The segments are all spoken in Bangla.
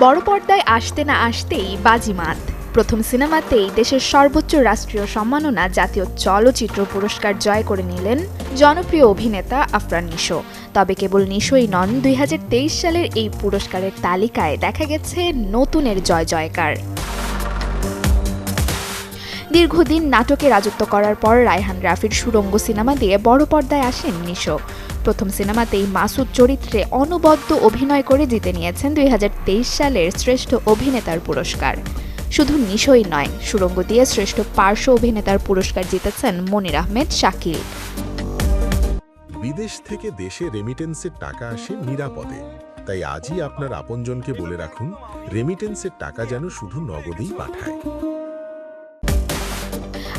বড় পর্দায় আসতে না আসতেই বাজিমাত। প্রথম সিনেমাতেই দেশের সর্বোচ্চ রাষ্ট্রীয় সম্মাননা জাতীয় চলচ্চিত্র পুরস্কার জয় করে নিলেন জনপ্রিয় অভিনেতা আফরান নিশো। তবে কেবল নিশোই নন, 2023 সালের এই পুরস্কারের তালিকায় দেখা গেছে নতুনের জয় জয়কার। দীর্ঘদিন নাটকে রাজত্ব করার পর রায়হান রাফির সুড়ঙ্গ সিনেমা দিয়ে বড় পর্দায় আসেন নিশো। প্রথম সিনেমাতেই মাসুদ চরিত্রে অনবদ্য অভিনয় করে জিতে নিয়েছেন 2023 সালের শ্রেষ্ঠ অভিনেতার পুরস্কার। শুধু নিশোই নয়, সুড়ঙ্গ দিয়ে শ্রেষ্ঠ পার্শ্ব অভিনেতার পুরস্কার জিতেছেন মনির আহমেদ শাকিল। বিদেশ থেকে দেশে রেমিটেন্সের টাকা আসে নিরাপদে, তাই আজই আপনার আপনজনকে বলে রাখুন রেমিটেন্সের টাকা যেন শুধু নগদেই পাঠায়।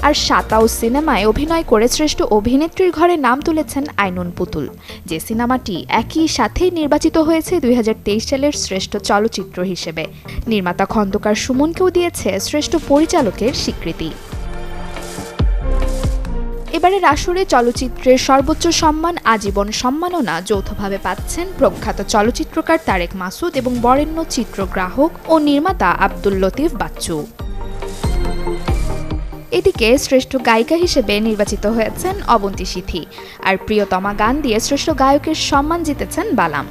আর সাতাও সিনেমায় অভিনয় করে শ্রেষ্ঠ অভিনেত্রীর ঘরে নাম তুলেছেন আইনুন পুতুল, যে সিনেমাটি একই সাথে নির্বাচিত হয়েছে 2023 সালের শ্রেষ্ঠ চলচ্চিত্র হিসেবে। নির্মাতা খন্দকার সুমনকেও দিয়েছে শ্রেষ্ঠ পরিচালকের স্বীকৃতি। এবারের আসরে চলচ্চিত্রের সর্বোচ্চ সম্মান আজীবন সম্মাননা যৌথভাবে পাচ্ছেন প্রখ্যাত চলচ্চিত্রকার তারেক মাসুদ এবং বরেণ্য চিত্রগ্রাহক ও নির্মাতা আব্দুল লতিফ বাচ্চু। এদিকে শ্রেষ্ঠ গায়িকা হিসেবে নির্বাচিত হয়েছেন অবন্তী সিথি, আর প্রিয়তমা গান দিয়ে শ্রেষ্ঠ গায়কের সম্মান জিতেছেন বালাম।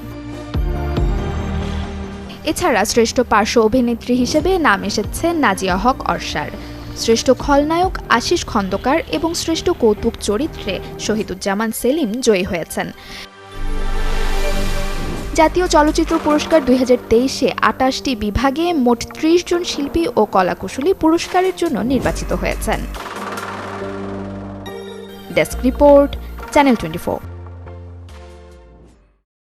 এছাড়া শ্রেষ্ঠ পার্শ্ব অভিনেত্রী হিসেবে নাম এসেছে নাজিয়া হক অর্ষার। শ্রেষ্ঠ খলনায়ক আশিস খন্দকার এবং শ্রেষ্ঠ কৌতুক চরিত্রে শহীদুজ্জামান সেলিম জয়ী হয়েছেন। জাতীয় চলচ্চিত্র পুরস্কার 2023-এ 28টি বিভাগে মোট 30 জন শিল্পী ও কলাকুশলী পুরস্কারের জন্য নির্বাচিত হয়েছেন। Desk report, channel 24।